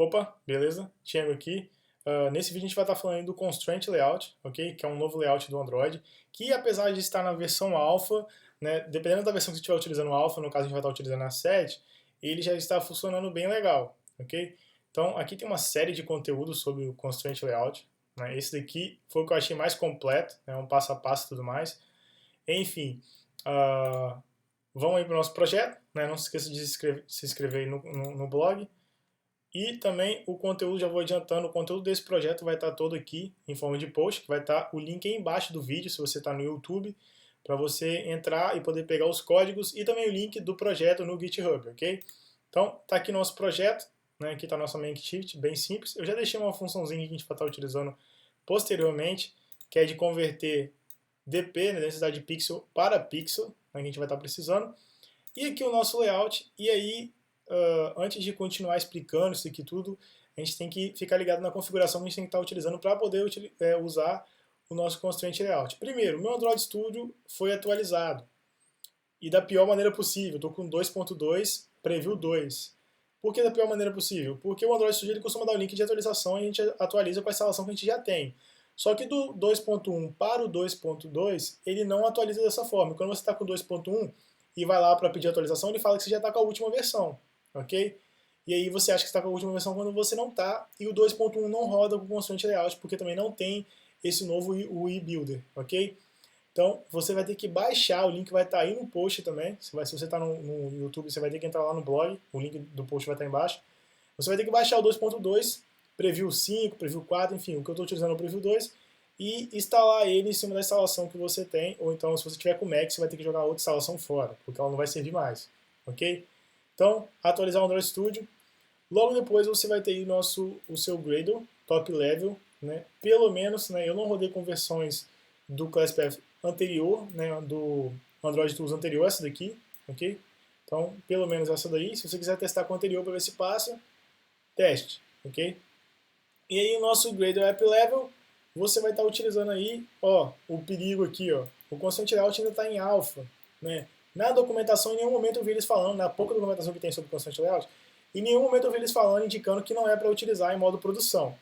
Opa, beleza? Thiago aqui. Nesse vídeo a gente vai estar falando do Constraint Layout, ok? Que é um novo layout do Android, que apesar de estar na versão alpha, né, dependendo da versão que você estiver utilizando alpha, no caso a gente vai estar utilizando a 7, ele já está funcionando bem legal, ok? Então aqui tem uma série de conteúdos sobre o Constraint Layout, né? Esse daqui foi o que eu achei mais completo, né, um passo a passo e tudo mais. Enfim, vamos aí para o nosso projeto, né? Não se esqueça de se inscrever aí no blog. E também o conteúdo, já vou adiantando, o conteúdo desse projeto vai estar todo aqui em forma de post, que vai estar o link aí embaixo do vídeo, se você está no YouTube, para você entrar e poder pegar os códigos e também o link do projeto no GitHub, ok? Então, tá aqui nosso projeto, né? Aqui está nossa Makeshift, bem simples. Eu já deixei uma funçãozinha que a gente vai estar utilizando posteriormente, que é de converter DP, né, densidade de pixel, para pixel, né, que a gente vai estar precisando. E aqui o nosso layout, e aí, antes de continuar explicando isso aqui tudo, a gente tem que ficar ligado na configuração que a gente tem que estar utilizando para poder usar o nosso Constraint Layout. Primeiro, o meu Android Studio foi atualizado, e da pior maneira possível, estou com 2.2, Preview 2. Por que da pior maneira possível? Porque o Android Studio ele costuma dar o link de atualização e a gente atualiza com a instalação que a gente já tem. Só que do 2.1 para o 2.2, ele não atualiza dessa forma. Quando você está com 2.1 e vai lá para pedir atualização, ele fala que você já está com a última versão, ok? E aí você acha que está com a última versão quando você não está, e o 2.1 não roda com o Constraint Layout, porque também não tem esse novo UI Builder, ok? Então você vai ter que baixar, o link vai estar aí no post também. Se você está no YouTube, você vai ter que entrar lá no blog, o link do post vai estar embaixo. Você vai ter que baixar o 2.2, Preview 5, Preview 4, enfim, o que eu estou utilizando é o Preview 2, e instalar ele em cima da instalação que você tem, ou então se você tiver com Mac, você vai ter que jogar outra instalação fora, porque ela não vai servir mais, ok? Então, atualizar o Android Studio. Logo depois você vai ter aí o seu Gradle, top level, né? Pelo menos, né, eu não rodei com versões do ClassPath anterior, né, do Android Tools anterior, essa daqui, ok? Então, pelo menos essa daí. Se você quiser testar com o anterior para ver se passa, teste, ok? E aí o nosso Gradle App Level, você vai estar utilizando aí, ó, o perigo aqui, ó. O Constraint Layout ainda está em alpha, né? Na documentação, em nenhum momento eu vi eles falando, na pouca documentação que tem sobre o Constraint Layout, em nenhum momento eu vi eles falando, indicando que não é para utilizar em modo produção.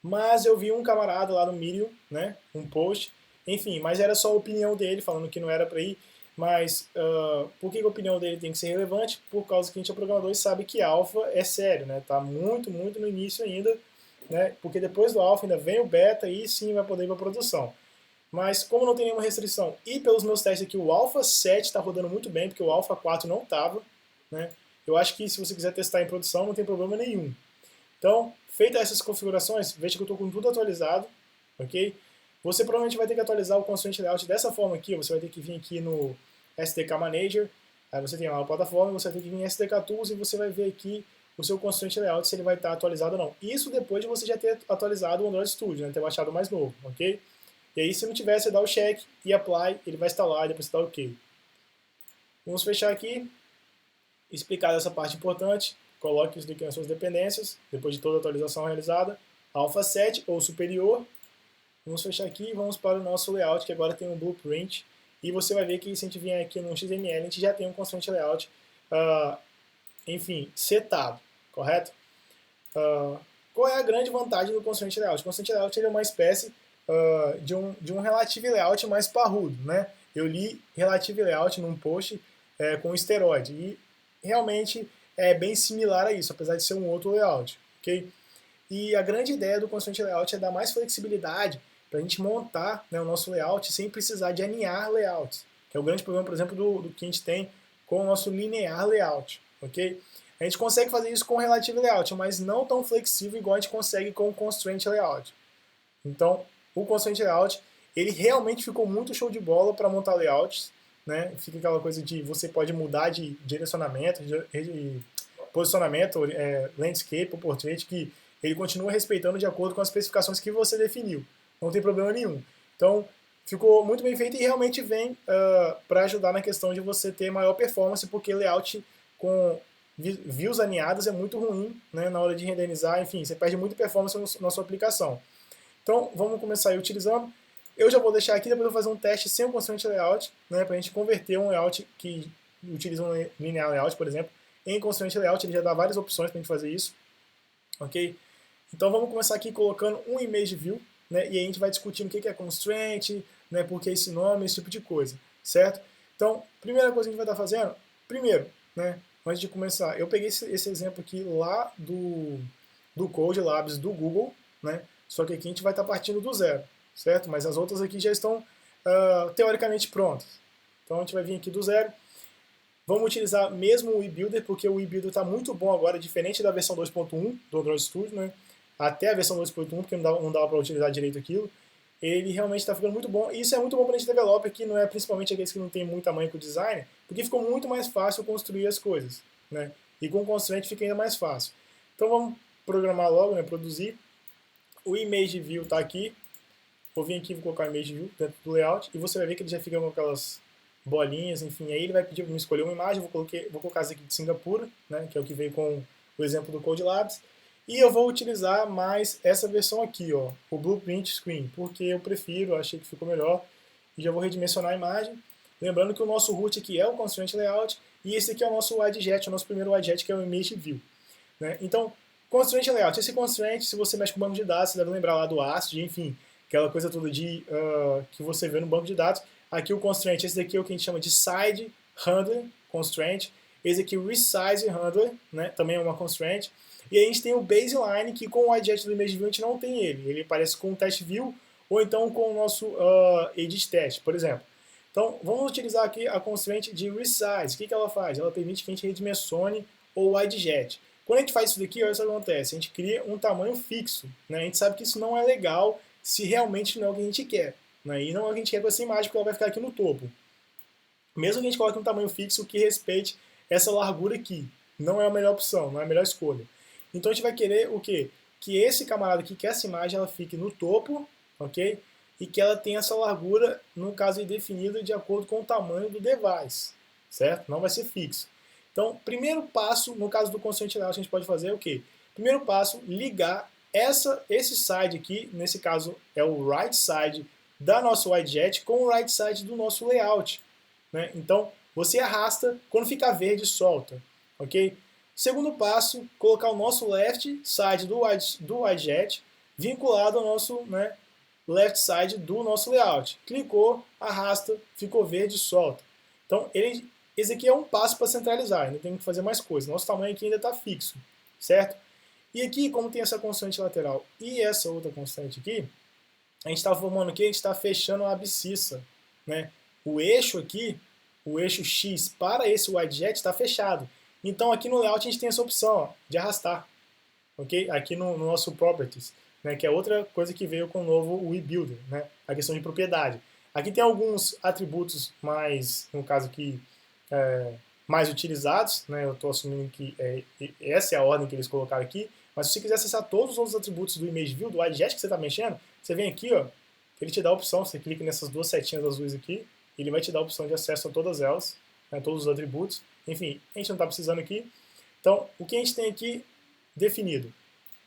Mas eu vi um camarada lá no Medium, né, um post, enfim, mas era só a opinião dele, falando que não era para ir. Mas por que a opinião dele tem que ser relevante? Por causa que a gente é programador e sabe que alpha é sério, né? Tá muito, muito no início ainda, né? Porque depois do alpha ainda vem o beta e sim vai poder ir para produção. Mas como não tem nenhuma restrição e pelos meus testes aqui o Alpha 7 está rodando muito bem, porque o Alpha 4 não estava, né? Eu acho que se você quiser testar em produção não tem problema nenhum. Então, feitas essas configurações, veja que eu estou com tudo atualizado, ok? Você provavelmente vai ter que atualizar o Constraint Layout dessa forma aqui, você vai ter que vir aqui no SDK Manager, aí você tem lá a plataforma, você vai ter que vir em SDK Tools e você vai ver aqui o seu Constraint Layout, se ele vai estar atualizado ou não. Isso depois de você já ter atualizado o Android Studio, né, ter baixado o mais novo, ok? E aí se não tiver, você dá o check e apply, ele vai instalar e depois você dá ok. Vamos fechar aqui, explicar essa parte importante, coloque isso aqui nas suas dependências, depois de toda a atualização realizada, alpha 7 ou superior. Vamos fechar aqui e vamos para o nosso layout, que agora tem um blueprint, e você vai ver que se a gente vier aqui no XML, a gente já tem um constraint layout, enfim, setado, correto? Qual é a grande vantagem do constraint layout? O constraint layout ele é uma espécie de um relative layout mais parrudo, né? Eu li relative layout num post com esteroide e realmente é bem similar a isso, apesar de ser um outro layout, ok? E a grande ideia do constraint layout é dar mais flexibilidade para a gente montar, né, o nosso layout sem precisar de alinhar layouts, que é o grande problema, por exemplo, do que a gente tem com o nosso linear layout, ok? A gente consegue fazer isso com o relative layout, mas não tão flexível igual a gente consegue com o constraint layout. Então, o Constraint Layout, ele realmente ficou muito show de bola para montar layouts, né? Fica aquela coisa de você pode mudar de direcionamento, de posicionamento, landscape ou portrait, que ele continua respeitando de acordo com as especificações que você definiu. Não tem problema nenhum. Então, ficou muito bem feito e realmente vem para ajudar na questão de você ter maior performance, porque layout com views alinhadas é muito ruim, né, na hora de renderizar, enfim, você perde muita performance na sua aplicação. Então, vamos começar aí utilizando. Eu já vou deixar aqui, depois eu vou fazer um teste sem o Constraint Layout, né, para a gente converter um layout que utiliza um linear layout, por exemplo, em Constraint Layout. Ele já dá várias opções para a gente fazer isso. ok? Então vamos começar aqui colocando um image view, né? E aí a gente vai discutindo o que é constraint, né? Por que esse nome, esse tipo de coisa, certo? Então, primeira coisa que a gente vai estar fazendo, primeiro, né? Antes de começar, eu peguei esse exemplo aqui lá do Code Labs do Google, né? Só que aqui a gente vai estar partindo do zero, certo? Mas as outras aqui já estão teoricamente prontas. Então a gente vai vir aqui do zero. Vamos utilizar mesmo o eBuilder, porque o eBuilder está muito bom agora, diferente da versão 2.1 do Android Studio, né? Até a versão 2.1, porque não dava para utilizar direito aquilo. Ele realmente está ficando muito bom. E isso é muito bom para a gente developer, que não é principalmente aqueles que não tem muita manha com o design, porque ficou muito mais fácil construir as coisas, né? E com o constraint fica ainda mais fácil. Então vamos programar logo, né? Produzir. O image view está aqui. Vou vir aqui e vou colocar o image view dentro do layout e você vai ver que ele já fica com aquelas bolinhas, enfim, aí ele vai pedir para me escolher uma imagem, vou colocar essa aqui de Singapura, né, que é o que veio com o exemplo do Code Labs, e eu vou utilizar mais essa versão aqui, ó, o Blueprint Screen, porque eu prefiro, achei que ficou melhor, e já vou redimensionar a imagem, lembrando que o nosso root aqui é o Constraint Layout, e esse aqui é o nosso widget, o nosso primeiro widget, que é o Image View, né? Então, Constraint Layout, esse Constraint, se você mexe com banco de dados, você deve lembrar lá do ASCII, enfim, aquela coisa toda que você vê no banco de dados. Aqui o constraint, esse daqui é o que a gente chama de side handler constraint. Esse aqui, resize handler, né, também é uma constraint. E aí a gente tem o baseline, que com o widget do image view a gente não tem ele. Ele aparece com o test view ou então com o nosso edit test, por exemplo. Então, vamos utilizar aqui a constraint de resize. O que ela faz? Ela permite que a gente redimensione o widget. Quando a gente faz isso daqui, olha só o que acontece. A gente cria um tamanho fixo, né? A gente sabe que isso não é legal se realmente não é o que a gente quer, né? E não é o que a gente quer com essa imagem, porque ela vai ficar aqui no topo. Mesmo que a gente coloque um tamanho fixo que respeite essa largura aqui, não é a melhor opção, não é a melhor escolha. Então a gente vai querer o quê? Que esse camarada aqui, que essa imagem, ela fique no topo, ok? E que ela tenha essa largura, no caso aí, definida de acordo com o tamanho do device, certo? Não vai ser fixo. Então, primeiro passo, no caso do constraint layout, a gente pode fazer o quê? Primeiro passo, ligar esse side aqui, nesse caso é o right side da nossa widget com o right side do nosso layout, né? Então, você arrasta, quando ficar verde, solta, ok? Segundo passo, colocar o nosso left side do widget vinculado ao nosso, né, left side do nosso layout. Clicou, arrasta, ficou verde, solta. Então, esse aqui é um passo para centralizar, ainda tem que fazer mais coisas. Nosso tamanho aqui ainda está fixo, certo? E aqui, como tem essa constante lateral e essa outra constante aqui, a gente está formando aqui, a gente está fechando a abscissa, né? O eixo aqui, o eixo X para esse widget está fechado. Então aqui no layout a gente tem essa opção, ó, de arrastar, ok? Aqui no nosso Properties, né? Que é outra coisa que veio com o novo eBuilder, né? A questão de propriedade. Aqui tem alguns atributos mais, no caso aqui, mais utilizados, né? Eu estou assumindo que essa é a ordem que eles colocaram aqui, mas se você quiser acessar todos os outros atributos do Image View, do widget que você está mexendo, você vem aqui, ó, ele te dá a opção, você clica nessas duas setinhas azuis aqui, ele vai te dar a opção de acesso a todas elas, né, todos os atributos. Enfim, a gente não está precisando aqui. Então, o que a gente tem aqui definido?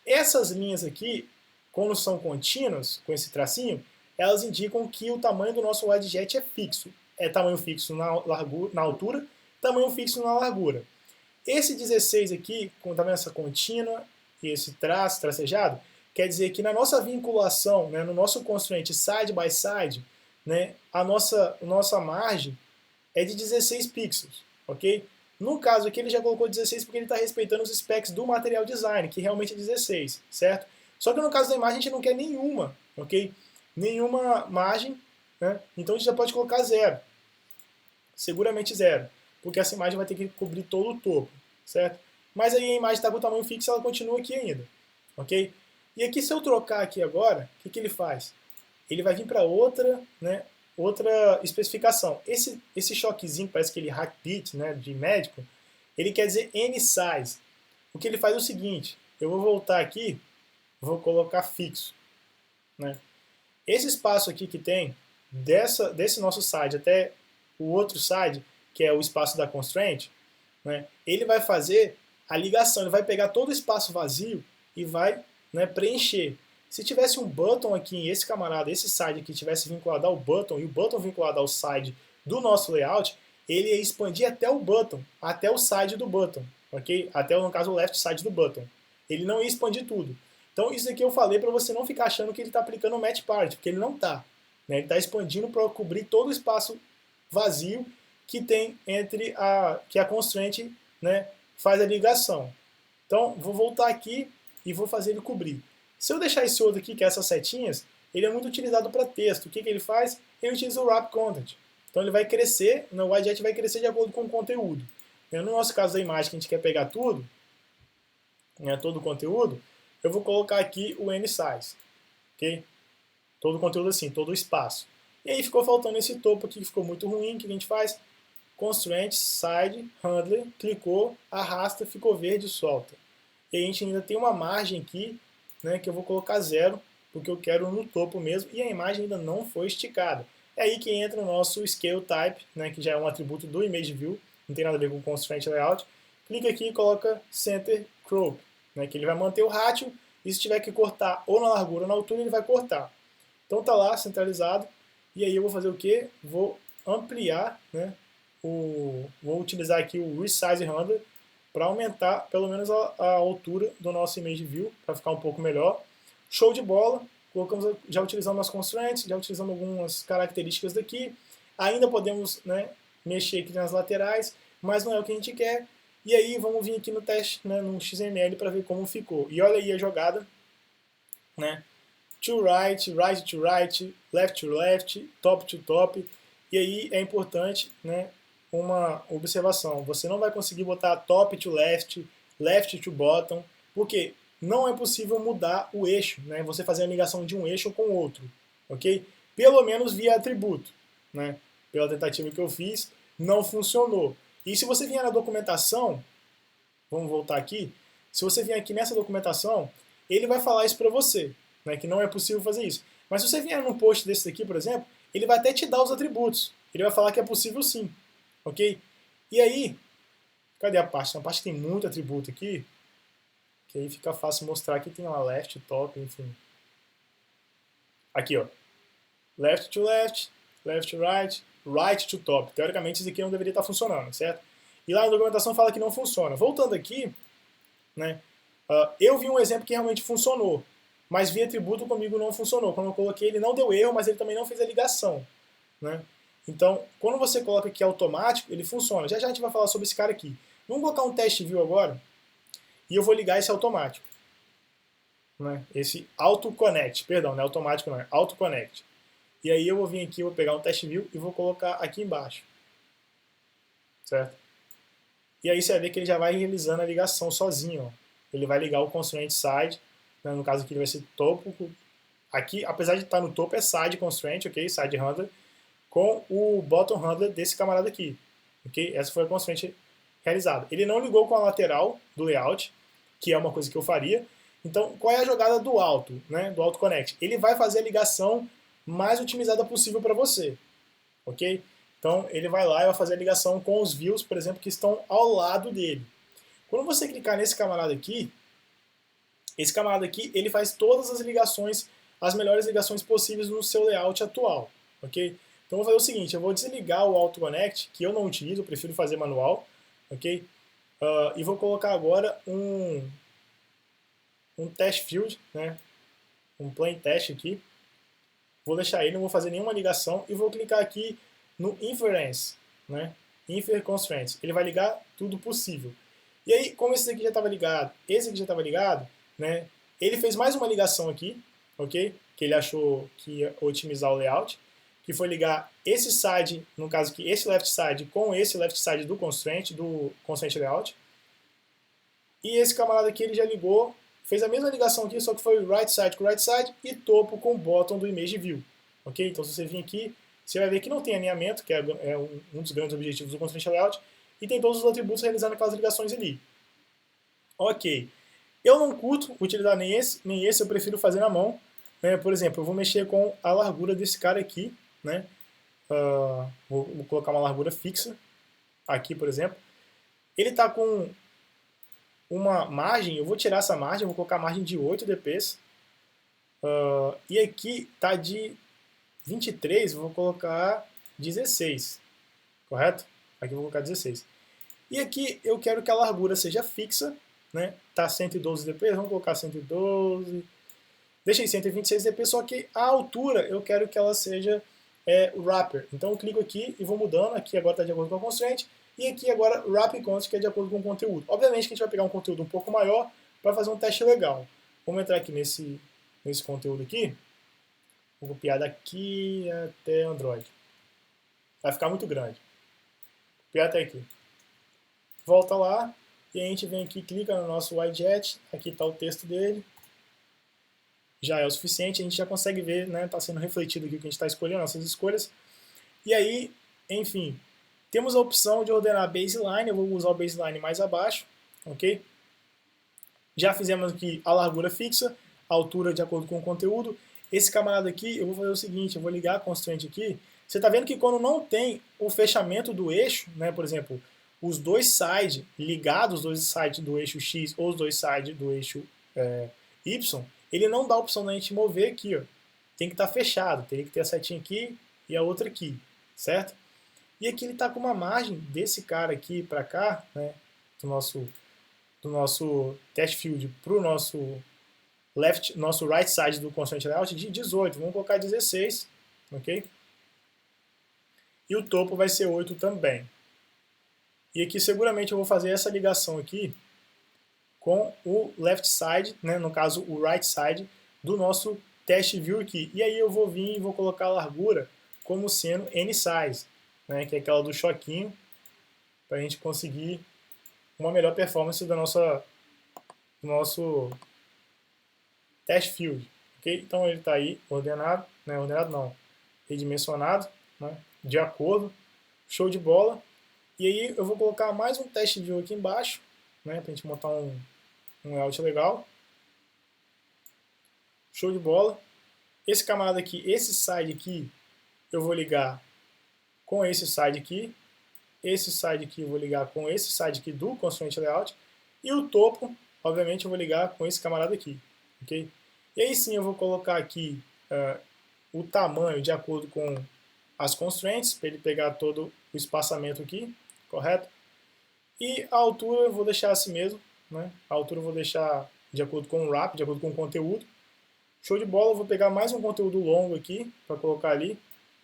Essas linhas aqui, quando são contínuas, com esse tracinho, elas indicam que o tamanho do nosso widget é fixo. É tamanho fixo na altura, tamanho fixo na largura. Esse 16 aqui, com tá vendo essa contínua e esse traço tracejado, quer dizer que na nossa vinculação, né, no nosso constraint side by side, né, a nossa margem é de 16 pixels, ok? No caso aqui ele já colocou 16 porque ele está respeitando os specs do material design, que realmente é 16, certo? Só que no caso da imagem a gente não quer nenhuma, ok? Nenhuma margem, né? Então a gente já pode colocar 0, seguramente 0, porque essa imagem vai ter que cobrir todo o topo, certo? Mas aí a imagem está com o tamanho fixo, ela continua aqui ainda, ok? E aqui se eu trocar aqui agora, o que ele faz? Ele vai vir para outra, né, outra especificação. Esse choquezinho, parece aquele heartbeat, né, de médico, ele quer dizer N-size. O que ele faz é o seguinte, eu vou voltar aqui, vou colocar fixo, né? Esse espaço aqui que tem, desse nosso side até o outro side, que é o espaço da constraint, né, ele vai fazer a ligação, ele vai pegar todo o espaço vazio e vai, né, preencher. Se tivesse um button aqui, esse camarada, esse side aqui, tivesse vinculado ao button e o button vinculado ao side do nosso layout, ele ia expandir até o button, até o side do button, ok? Até, no caso, o left side do button. Ele não ia expandir tudo. Então isso aqui eu falei para você não ficar achando que ele está aplicando o match parity, porque ele não está. Né? Ele está expandindo para cobrir todo o espaço vazio que tem entre que a constraint, né, faz a ligação. Então vou voltar aqui e vou fazer ele cobrir. Se eu deixar esse outro aqui, que é essas setinhas, ele é muito utilizado para texto. O que ele faz? Ele utiliza o wrap content. Então ele vai crescer, o widget vai crescer de acordo com o conteúdo. No nosso caso da imagem, que a gente quer pegar tudo, né, todo o conteúdo, eu vou colocar aqui o n-size. Okay? Todo o conteúdo assim, todo o espaço. E aí ficou faltando esse topo aqui, que ficou muito ruim. O que a gente faz? Constraint, side, handler, clicou, arrasta, ficou verde, solta. E a gente ainda tem uma margem aqui, né, que eu vou colocar 0, porque eu quero no topo mesmo, e a imagem ainda não foi esticada. É aí que entra o nosso scale type, né, que já é um atributo do image view, não tem nada a ver com constraint layout. Clica aqui e coloca center crop, né, que ele vai manter o ratio, e se tiver que cortar ou na largura ou na altura, ele vai cortar. Então tá lá, centralizado, e aí eu vou fazer o que? Vou ampliar, né, vou utilizar aqui o resize handler para aumentar pelo menos a altura do nosso image view, para ficar um pouco melhor. Show de bola, colocamos, já utilizamos as constraints, já utilizamos algumas características daqui, ainda podemos, né, mexer aqui nas laterais, mas não é o que a gente quer. E aí vamos vir aqui no teste, né, no XML, para ver como ficou. E olha aí a jogada, né, to right, right to right, left to left, top to top. E aí é importante, né, uma observação. Você não vai conseguir botar top to left, left to bottom, porque não é possível mudar o eixo, né? Você fazer a ligação de um eixo com o outro, ok? Pelo menos via atributo, né? Pela tentativa que eu fiz, não funcionou. E se você vier na documentação, vamos voltar aqui, se você vier aqui nessa documentação, ele vai falar isso para você, né? Que não é possível fazer isso. Mas se você vier num post desse daqui, por exemplo, ele vai até te dar os atributos. Ele vai falar que é possível sim. Ok? E aí, cadê a parte? A parte tem muito atributo aqui, que aí fica fácil mostrar que tem lá left, top, enfim. Aqui, ó. Left to left, left to right, right to top. Teoricamente, isso aqui não deveria estar funcionando, certo? E lá na documentação fala que não funciona. Voltando aqui, né, eu vi um exemplo que realmente funcionou, mas via atributo comigo não funcionou. Quando eu coloquei, ele não deu erro, mas ele também não fez a ligação, né? Então, quando você coloca aqui automático, ele funciona. Já já a gente vai falar sobre esse cara aqui. Vamos colocar um teste view agora, e eu vou ligar esse automático. Né? Esse auto-connect, perdão, não é automático não, é auto-connect. E aí eu vou vir aqui, vou pegar um teste view e vou colocar aqui embaixo. Certo? E aí você vai ver que ele já vai realizando a ligação sozinho. Ó. Ele vai ligar o constraint side, né? No caso aqui ele vai ser topo. Aqui, apesar de estar no topo, é side constraint, ok? Side handler. Com o bottom handler desse camarada aqui. Okay? Essa foi a constraint realizada. Ele não ligou com a lateral do layout, que é uma coisa que eu faria. Então, qual é a jogada do alto, né, do auto connect? Ele vai fazer a ligação mais otimizada possível para você. Ok? Então, ele vai lá e vai fazer a ligação com os views, por exemplo, que estão ao lado dele. Quando você clicar nesse camarada aqui, esse camarada aqui, ele faz todas as ligações, as melhores ligações possíveis no seu layout atual. Ok? Então eu vou fazer o seguinte, eu vou desligar o Auto Connect, que eu não utilizo, eu prefiro fazer manual, ok? E vou colocar agora um test field, né? Um plain test aqui. Vou deixar ele, não vou fazer nenhuma ligação e vou clicar aqui no Inference, né? Infer Constraints. Ele vai ligar tudo possível. E aí, como esse aqui já estava ligado, esse aqui já estava ligado, né? Ele fez mais uma ligação aqui, ok? Que ele achou que ia otimizar o layout, que foi ligar esse side, no caso aqui, esse left side com esse left side do constraint layout. E esse camarada aqui ele já ligou, fez a mesma ligação aqui, só que foi right side com right side e topo com bottom do image view. Ok? Então se você vir aqui, você vai ver que não tem alinhamento, que é um dos grandes objetivos do constraint layout, e tem todos os atributos realizando aquelas ligações ali. Ok. Eu não curto utilizar nem esse eu prefiro fazer na mão. Né? Por exemplo, eu vou mexer com a largura desse cara aqui, né? Vou colocar uma largura fixa aqui, por exemplo. Ele está com uma margem, eu vou tirar essa margem, vou colocar a margem de 8 dps. E aqui está de 23, vou colocar 16, correto? Aqui eu vou colocar 16. E aqui eu quero que a largura seja fixa, né? tá 112 dp, vamos colocar 112, deixei 126 dp, só que a altura eu quero que ela seja wrapper. Então eu clico aqui e vou mudando, aqui agora está de acordo com a constraint, e aqui agora wrap const, que é de acordo com o conteúdo. Obviamente que a gente vai pegar um conteúdo um pouco maior para fazer um teste legal. Vamos entrar aqui nesse conteúdo aqui, vou copiar daqui até Android. Vai ficar muito grande. Copiar até aqui. Volta lá, e a gente vem aqui, clica no nosso widget, aqui está o texto dele, já é o suficiente, a gente já consegue ver, né, está sendo refletido aqui o que a gente está escolhendo, nossas escolhas. E aí, enfim, temos a opção de ordenar baseline, eu vou usar o baseline mais abaixo, ok? Já fizemos aqui a largura fixa, a altura de acordo com o conteúdo. Esse camarada aqui, eu vou fazer o seguinte, eu vou ligar a constraint aqui. Você está vendo que quando não tem o fechamento do eixo, né, por exemplo, os dois sides ligados, os dois sides do eixo X ou os dois sides do eixo Y, ele não dá a opção da gente mover aqui, ó. Tem que estar fechado, teria que ter a setinha aqui e a outra aqui, certo? E aqui ele está com uma margem desse cara aqui para cá, né, do nosso test field para o nosso right side do constraint layout de 18. Vamos colocar 16, ok? E o topo vai ser 8 também. E aqui seguramente eu vou fazer essa ligação aqui com o left side, né, no caso o right side do nosso test view aqui. E aí eu vou vir e vou colocar a largura como sendo n-size, né, que é aquela do choquinho, para a gente conseguir uma melhor performance do nosso test field. Okay? Então ele está aí ordenado, né, ordenado não, redimensionado, né, de acordo, show de bola. E aí eu vou colocar mais um test view aqui embaixo, né, para a gente montar um layout legal. Show de bola. Esse camarada aqui, esse side aqui, eu vou ligar com esse side aqui. Esse side aqui eu vou ligar com esse side aqui do constraint layout. E o topo, obviamente, eu vou ligar com esse camarada aqui. Okay? E aí sim eu vou colocar aqui o tamanho de acordo com as constraints, para ele pegar todo o espaçamento aqui, correto? E a altura eu vou deixar assim mesmo, né? A altura eu vou deixar de acordo com o wrap, de acordo com o conteúdo. Show de bola, eu vou pegar mais um conteúdo longo aqui, para colocar ali,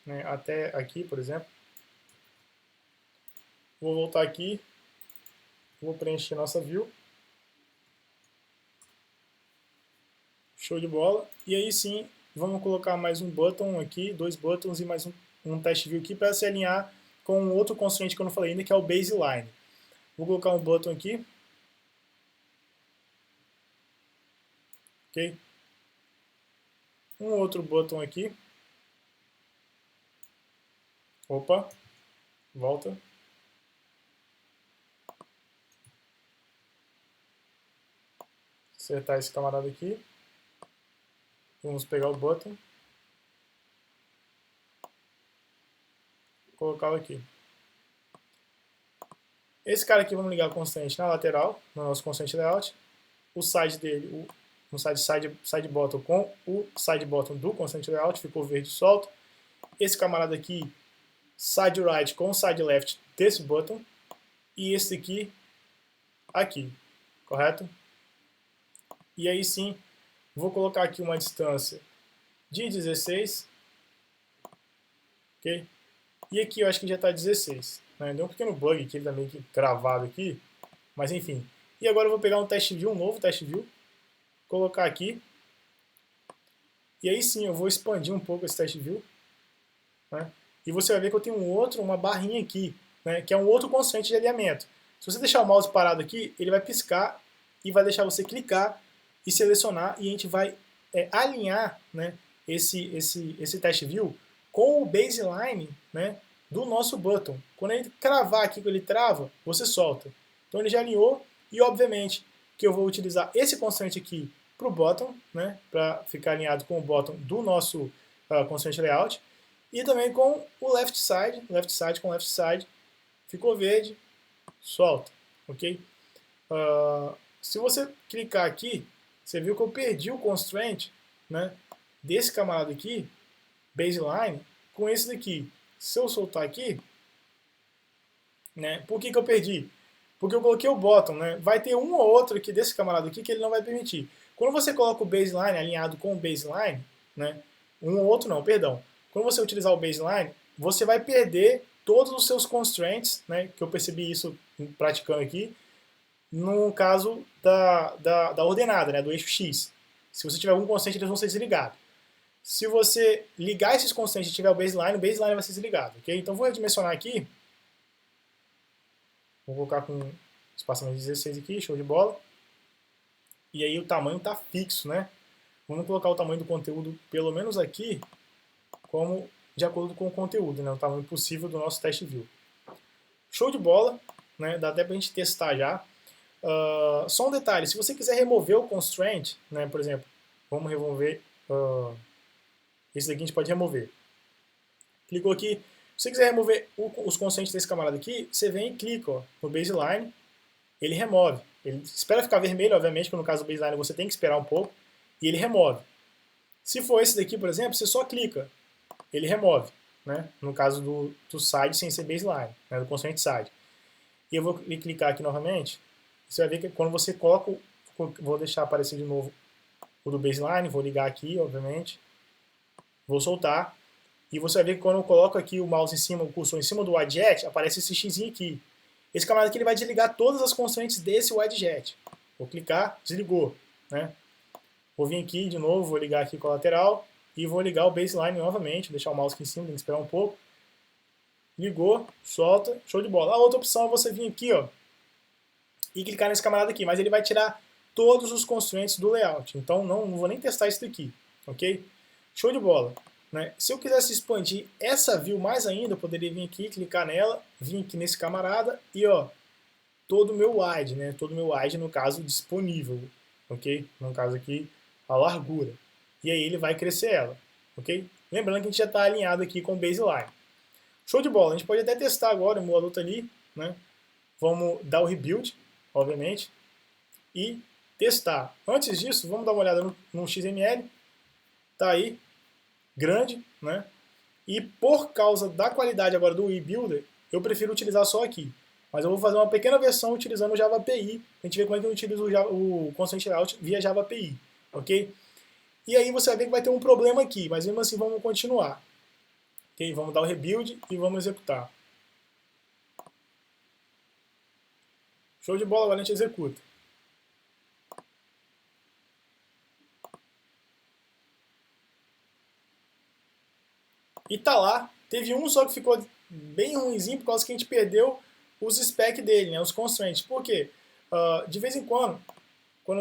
né? Até aqui, por exemplo. Vou voltar aqui, vou preencher nossa view. Show de bola. E aí sim, vamos colocar mais um button aqui, dois buttons e mais um test view aqui para se alinhar com um outro constraint que eu não falei ainda, que é o baseline. Vou colocar um button aqui. Ok? Um outro button aqui. Opa, volta. Acertar esse camarada aqui. Vamos pegar o button. Colocá-lo aqui. Esse cara aqui vamos ligar o constraint na lateral, no nosso constraint layout. O side dele, no side bottom com o side bottom do constraint layout, ficou verde solto. Esse camarada aqui, side right com side left desse button. E esse aqui, correto? E aí sim, vou colocar aqui uma distância de 16, ok? E aqui eu acho que já está 16, né? Deu um pequeno bug aqui, ele está meio que gravado aqui, mas enfim. E agora eu vou pegar um test view, um novo test view, colocar aqui, e aí sim eu vou expandir um pouco esse test view, né? E você vai ver que eu tenho uma barrinha aqui, né? Que é um outro constraint de alinhamento. Se você deixar o mouse parado aqui, ele vai piscar e vai deixar você clicar e selecionar, e a gente vai alinhar, né, esse test view com o baseline, né, do nosso button. Quando ele cravar aqui, que ele trava, você solta. Então ele já alinhou, e obviamente que eu vou utilizar esse constraint aqui para o bottom, né, para ficar alinhado com o bottom do nosso constraint layout, e também com o left side com left side, ficou verde, solta, ok? Se você clicar aqui, você viu que eu perdi o constraint, né, desse camarada aqui, baseline, com esse daqui. Se eu soltar aqui, né, por que eu perdi? Porque eu coloquei o bottom, né? Vai ter um ou outro aqui desse camarada aqui que ele não vai permitir. Quando você coloca o baseline alinhado com o baseline, né? Um ou outro não, perdão. Quando você utilizar o baseline, você vai perder todos os seus constraints, né? Que eu percebi isso praticando aqui, no caso da ordenada, né? Do eixo X. Se você tiver algum constraint, eles vão ser desligados. Se você ligar esses constraints e tiver o baseline vai ser desligado, ok? Então vou redimensionar aqui. Vou colocar com espaçamento 16 aqui, show de bola. E aí o tamanho está fixo, né? Vamos colocar o tamanho do conteúdo, pelo menos aqui, como de acordo com o conteúdo, né? O tamanho possível do nosso teste view. Show de bola, né? Dá até para a gente testar já. Só um detalhe, se você quiser remover o constraint, né? Por exemplo, vamos remover... esse daqui a gente pode remover. Clicou aqui. Se você quiser remover os constraints desse camarada aqui, você vem e clica ó, no baseline, ele remove. Ele espera ficar vermelho, obviamente, porque no caso do baseline você tem que esperar um pouco, e ele remove. Se for esse daqui, por exemplo, você só clica, ele remove, né? No caso do side sem ser baseline, né? Do constraint side. E eu vou clicar aqui novamente, você vai ver que quando você coloca, vou deixar aparecer de novo o do baseline, vou ligar aqui, obviamente, vou soltar, e você vai ver que quando eu coloco aqui o mouse em cima, o cursor em cima do widget, aparece esse x aqui. Esse camarada aqui ele vai desligar todas as constraints desse widget. Vou clicar, desligou, né? Vou vir aqui de novo, vou ligar aqui com a lateral e vou ligar o baseline novamente, deixar o mouse aqui em cima, tem que esperar um pouco. Ligou, solta, show de bola. A outra opção é você vir aqui, ó, e clicar nesse camarada aqui, mas ele vai tirar todos os constraints do layout. Então não vou nem testar isso daqui, ok? Show de bola. Né? Se eu quisesse expandir essa view mais ainda, eu poderia vir aqui, clicar nela, vir aqui nesse camarada e ó, todo o meu wide, né? Todo o meu wide no caso disponível, ok? No caso aqui a largura. E aí ele vai crescer ela, ok? Lembrando que a gente já está alinhado aqui com o baseline. Show de bola. A gente pode até testar agora o emulador tá ali, né? Vamos dar o rebuild, obviamente, e testar. Antes disso, vamos dar uma olhada no XML. Tá aí, grande, né? E por causa da qualidade agora do eBuilder, eu prefiro utilizar só aqui. Mas eu vou fazer uma pequena versão utilizando o Java API, a gente vê como é que eu utilizo o Constraint Layout via Java API, ok? E aí você vai ver que vai ter um problema aqui, mas mesmo assim vamos continuar. Ok? Vamos dar o rebuild e vamos executar. Show de bola, agora a gente executa. E tá lá, teve um só que ficou bem ruimzinho por causa que a gente perdeu os specs dele, né, os constraints. Por quê? De vez em quando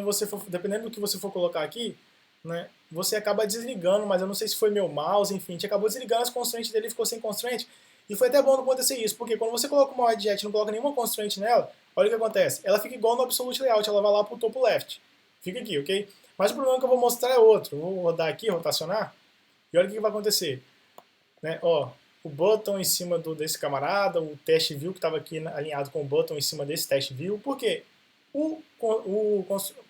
você for, dependendo do que você for colocar aqui, né, você acaba desligando, mas eu não sei se foi meu mouse, enfim, a gente acabou desligando as constraints dele e ficou sem constraint. E foi até bom não acontecer isso, porque quando você coloca uma widget e não coloca nenhuma constraint nela, olha o que acontece. Ela fica igual no Absolute Layout, ela vai lá pro topo left. Fica aqui, ok? Mas o problema que eu vou mostrar é outro. Eu vou rodar aqui, rotacionar, e olha o que vai acontecer. Né? Ó, o button em cima desse camarada, o teste view que estava aqui alinhado com o button em cima desse teste view, porque o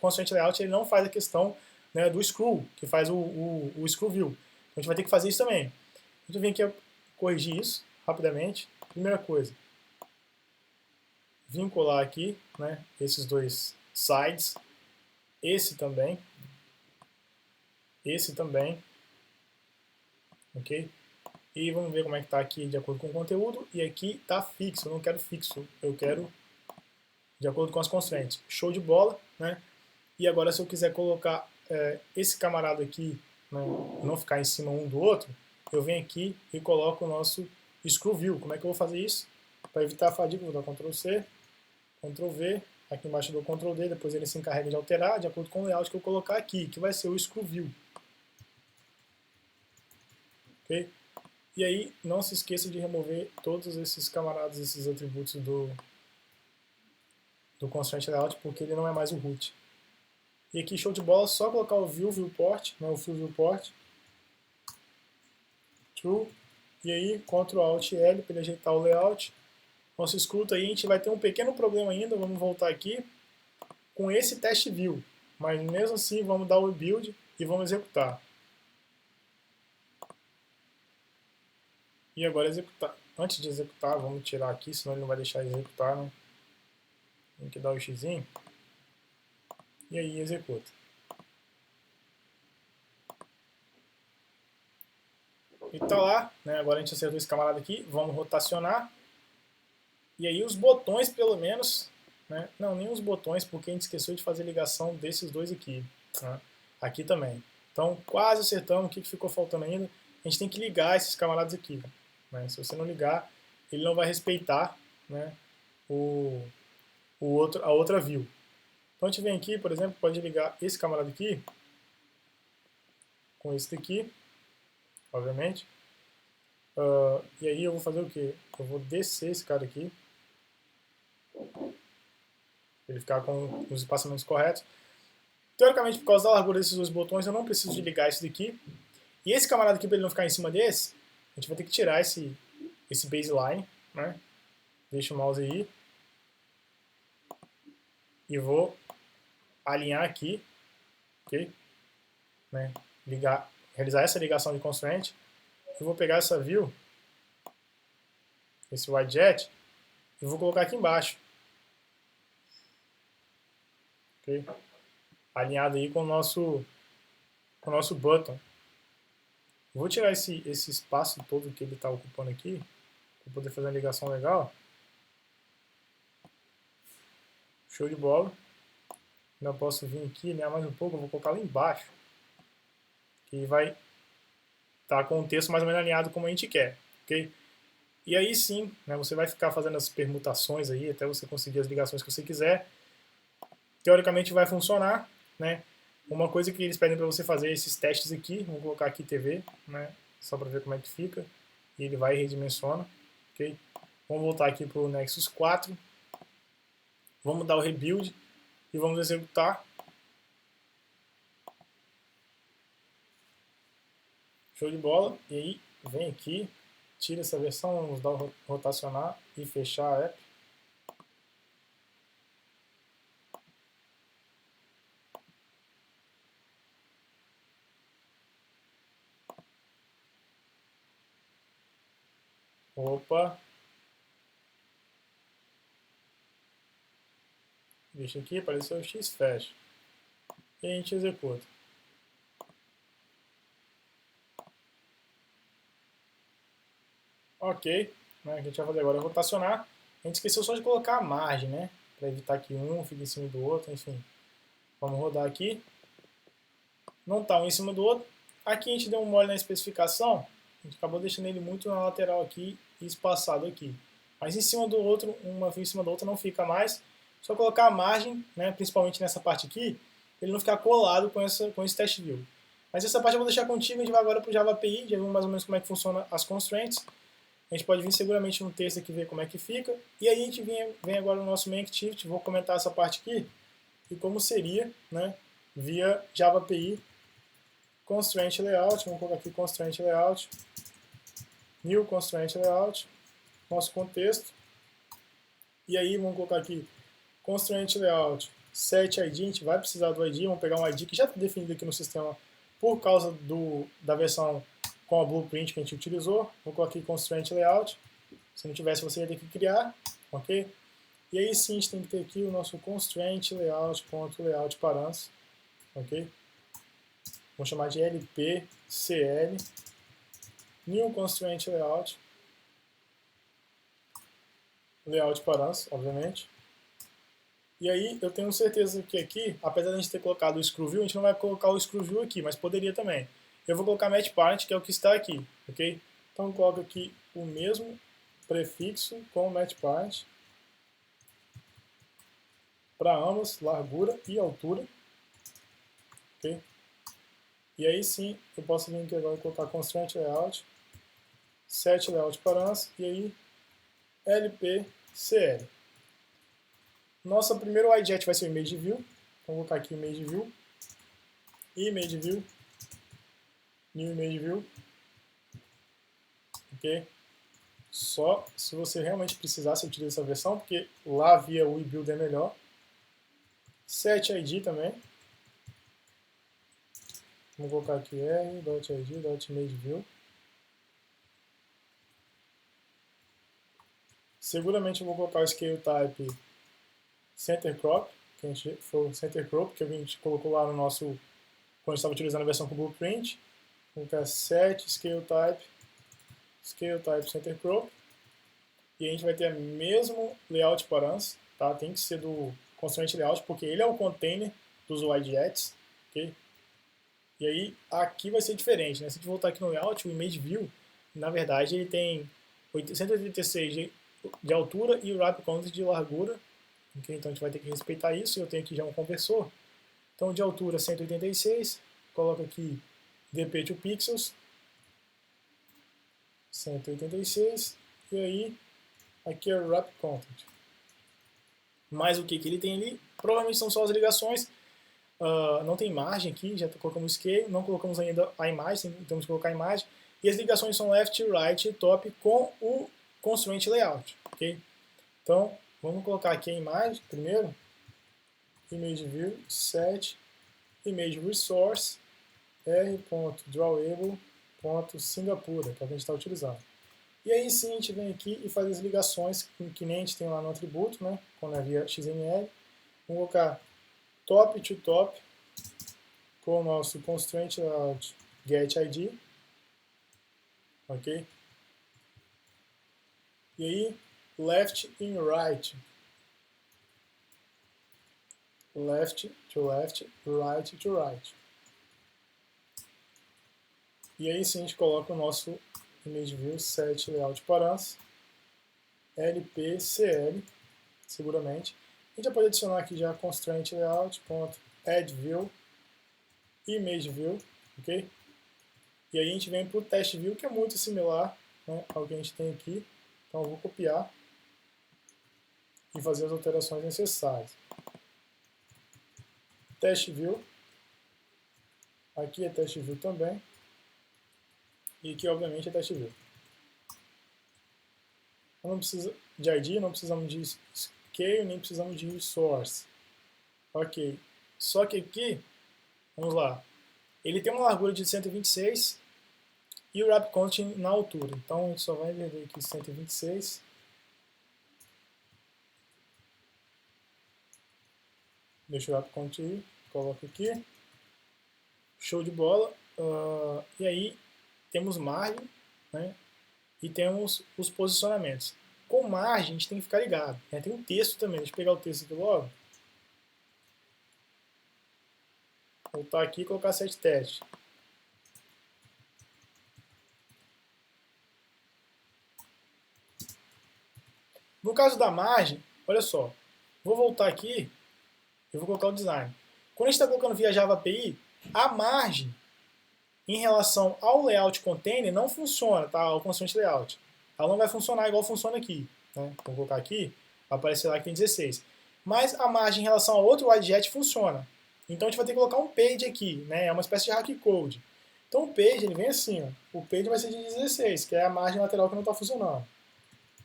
constraint layout ele não faz a questão, né, do screw, que faz o screw view. Então a gente vai ter que fazer isso também. A gente vem aqui corrigir isso rapidamente. Primeira coisa, vincular aqui, né, esses dois sides, esse também, ok? E vamos ver como é que está aqui de acordo com o conteúdo. E aqui está fixo, eu não quero fixo, eu quero de acordo com as constraints. Show de bola, né? E agora se eu quiser colocar esse camarada aqui, né, não ficar em cima um do outro, eu venho aqui e coloco o nosso screw view. Como é que eu vou fazer isso? Para evitar a fadiga, eu vou dar Ctrl C, Ctrl V, aqui embaixo eu dou Ctrl D, depois ele se encarrega de alterar de acordo com o layout que eu colocar aqui, que vai ser o screw view. Ok? E aí, não se esqueça de remover todos esses camaradas, esses atributos do Constraint Layout, porque ele não é mais o root. E aqui, show de bola, só colocar o view, viewport, né, o fill viewport, true, e aí, Ctrl Alt L para ele ajeitar o layout. Nosso escuta aí, a gente vai ter um pequeno problema ainda, vamos voltar aqui, com esse teste view. Mas mesmo assim, vamos dar o build e vamos executar. E agora executar. Antes de executar, vamos tirar aqui, senão ele não vai deixar executar, né? Tem que dar o xzinho. E aí executa. E tá lá, né? Agora a gente acertou esse camarada aqui. Vamos rotacionar. E aí os botões, pelo menos, né? Não, nem os botões, porque a gente esqueceu de fazer ligação desses dois aqui. Né? Aqui também. Então, quase acertamos. O que ficou faltando ainda? A gente tem que ligar esses camaradas aqui. Né? Se você não ligar, ele não vai respeitar, né, a outra view. Então a gente vem aqui, por exemplo, pode ligar esse camarada aqui com esse daqui, obviamente. E aí eu vou fazer o quê? Eu vou descer esse cara aqui, para ele ficar com os espaçamentos corretos. Teoricamente, por causa da largura desses dois botões, eu não preciso de ligar esse daqui. E esse camarada aqui, para ele não ficar em cima desse, a gente vai ter que tirar esse baseline, né? Deixa o mouse aí. E vou alinhar aqui, ok? Né? Realizar essa ligação de constraint. Eu vou pegar essa view, esse widget, e vou colocar aqui embaixo. Okay? Alinhado aí com o nosso button. Vou tirar esse espaço todo que ele está ocupando aqui, para poder fazer uma ligação legal. Show de bola. Ainda posso vir aqui, alinhar mais um pouco, eu vou colocar lá embaixo. Que vai estar com o texto mais ou menos alinhado como a gente quer. Okay? E aí sim, né, você vai ficar fazendo as permutações aí, até você conseguir as ligações que você quiser. Teoricamente vai funcionar, né? Uma coisa que eles pedem para você fazer é esses testes aqui. Vou colocar aqui TV, né? Só para ver como é que fica. E ele vai e redimensiona. Okay? Vamos voltar aqui para o Nexus 4. Vamos dar o rebuild e vamos executar. Show de bola. E aí, vem aqui, tira essa versão, vamos dar o rotacionar e fechar a app. Opa. Deixa aqui, apareceu o X-Fast. E a gente executa. Ok. Né, o que a gente vai fazer agora é rotacionar. A gente esqueceu só de colocar a margem, né? Para evitar que um fique em cima do outro, enfim. Vamos rodar aqui. Não está um em cima do outro. Aqui a gente deu um mole na especificação. A gente acabou deixando ele muito na lateral aqui e espaçado aqui. Mas em cima do outro, uma em cima da outra não fica mais. Só colocar a margem, né, principalmente nessa parte aqui, ele não ficar colado com esse test view. Mas essa parte eu vou deixar contigo, a gente vai agora para o Java API, já viu mais ou menos como é que funciona as constraints. A gente pode vir seguramente no texto aqui ver como é que fica. E aí a gente vem agora no nosso main activity, vou comentar essa parte aqui e como seria, né, via Java API constraint layout, vamos colocar aqui constraint layout, new constraint layout, nosso contexto, e aí vamos colocar aqui constraint layout set ID, a gente vai precisar do ID, vamos pegar um ID que já está definido aqui no sistema por causa da versão com a blueprint que a gente utilizou, vou colocar aqui constraint layout, se não tivesse você ia ter que criar, ok? E aí sim a gente tem que ter aqui o nosso constraint layout.layout params, ok? Vamos chamar de lpcl, new constraint layout params, obviamente. E aí eu tenho certeza que aqui, apesar de a gente ter colocado o screwView, a gente não vai colocar o screwView aqui, mas poderia também. Eu vou colocar matchParent, que é o que está aqui, ok? Então coloco aqui o mesmo prefixo com matchParent para ambas, largura e altura, ok? E aí sim, eu posso vir aqui agora e colocar constraint layout, set layout params, e aí lpcl. Nosso primeiro widget vai ser o image view. Então vou colocar aqui image view, new image view, ok? Só se você realmente precisar, você utiliza essa versão, porque lá via o build é melhor. Set ID também. Vamos colocar aqui r.id.imageview. Seguramente eu vou colocar o scale type center crop, que a gente foi center crop, que a gente colocou lá no nosso, quando a gente estava utilizando a versão com blueprint. Vou colocar set scale type center crop, e a gente vai ter o mesmo layout params, tá? Tem que ser do constraint layout, porque ele é o container dos widgets, ok? E aí aqui vai ser diferente, né? Se a gente voltar aqui no layout, o image view, na verdade ele tem 186 de altura e o wrap content de largura, okay? Então a gente vai ter que respeitar isso. Eu tenho aqui já um conversor, então de altura 186, coloco aqui dp to pixels 186, e aí aqui é o wrap content. Mas o que ele tem ali? Provavelmente são só as ligações. Não tem margem aqui, já colocamos scale, não colocamos ainda a imagem, temos que colocar a imagem. E as ligações são left, right e top com o constraint layout, ok? Então, vamos colocar aqui a imagem primeiro. Image view, set, image resource, r.drawable.singapura, que é o que a gente está utilizando. E aí sim a gente vem aqui e faz as ligações que nem a gente tem lá no atributo, né? Quando é via XML. Vamos colocar top to top com o nosso constraint layout getID, ok? E aí left and right, left to left, right to right. E aí sim a gente coloca o nosso image view set layout params lpcl, seguramente. A gente já pode adicionar aqui já constraint layout.add view, image view, ok? E aí a gente vem para o test view, que é muito similar, né, ao que a gente tem aqui. Então eu vou copiar e fazer as alterações necessárias. Test view, aqui é test view também, e aqui obviamente é test view. Não precisa de ID, não precisamos de scale, nem precisamos de source. Ok, só que aqui, vamos lá, ele tem uma largura de 126 e o wrap content na altura. Então a gente só vai ver aqui 126. Deixa o wrap content ir, coloco aqui. Show de bola. E aí temos margem, né? E temos os posicionamentos. Com margem a gente tem que ficar ligado, né? Tem um texto também. Deixa eu pegar o texto aqui logo. Voltar aqui e colocar set teste. No caso da margem, olha só, vou voltar aqui, eu vou colocar o design. Quando a gente está colocando via Java API, a margem em relação ao layout container não funciona, tá? Ao constraint layout. Ela não vai funcionar igual funciona aqui, né? Vou colocar aqui, vai aparecer lá que tem 16. Mas a margem em relação ao outro widget funciona. Então a gente vai ter que colocar um page aqui, né? É uma espécie de hack code. Então o page ele vem assim, ó. O page vai ser de 16, que é a margem lateral que não está funcionando.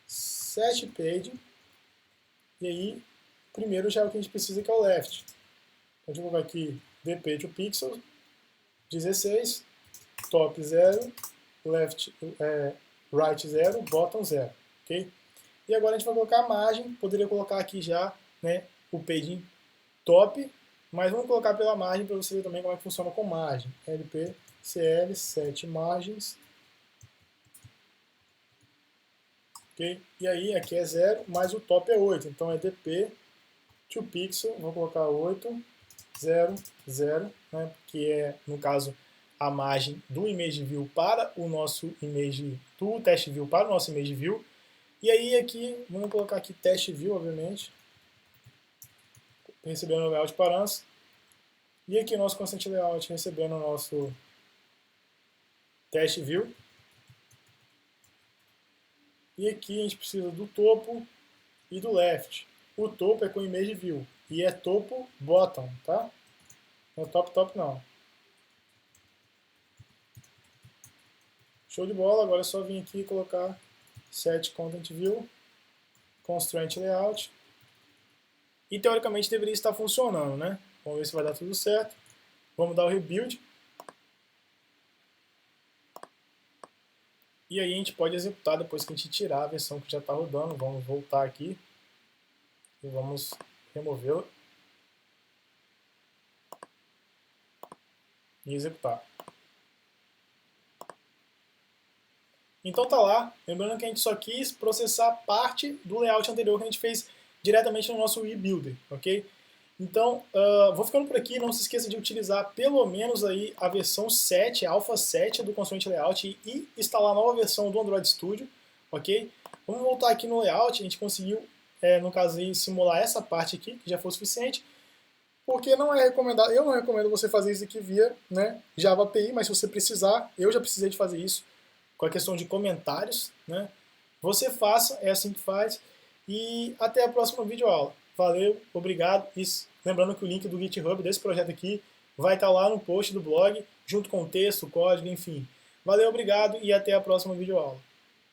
Set page, e aí primeiro já é o que a gente precisa, que é o left. Então, eu vou colocar aqui dp to pixels 16, top 0, left, right 0, bottom 0, ok? E agora a gente vai colocar a margem, poderia colocar aqui já, né, o page top, mas vamos colocar pela margem para você ver também como é que funciona com margem. lpcl 7 margens, ok? E aí aqui é 0, mas o top é 8, então é dp to pixel, vou colocar 8, 0, 0, né, que é, no caso, a margem do image view para o nosso image, do test view para o nosso image view. E aí aqui, vamos colocar aqui test view, obviamente, recebendo o layout params. E aqui o nosso constant layout recebendo o nosso test view. E aqui a gente precisa do topo e do left. O topo é com image view e é topo bottom, tá? Não é top não. Show de bola, agora é só vir aqui e colocar set content view, constraint layout. E teoricamente deveria estar funcionando, né? Vamos ver se vai dar tudo certo. Vamos dar o rebuild. E aí a gente pode executar depois que a gente tirar a versão que já está rodando. Vamos voltar aqui e vamos removê-la e executar. Então tá lá, lembrando que a gente só quis processar parte do layout anterior que a gente fez diretamente no nosso rebuilder, ok? Então, vou ficando por aqui, não se esqueça de utilizar pelo menos aí a versão 7, a Alpha 7 do Constraint Layout e instalar a nova versão do Android Studio, ok? Vamos voltar aqui no layout, a gente conseguiu, no caso aí, simular essa parte aqui, que já foi suficiente, porque não é recomendado, eu não recomendo você fazer isso aqui via, né, Java API, mas se você precisar, eu já precisei de fazer isso, com a questão de comentários, né? Você faça, é assim que faz. E até a próxima videoaula. Valeu, obrigado. E lembrando que o link do GitHub desse projeto aqui vai estar lá no post do blog, junto com o texto, o código, enfim. Valeu, obrigado e até a próxima videoaula.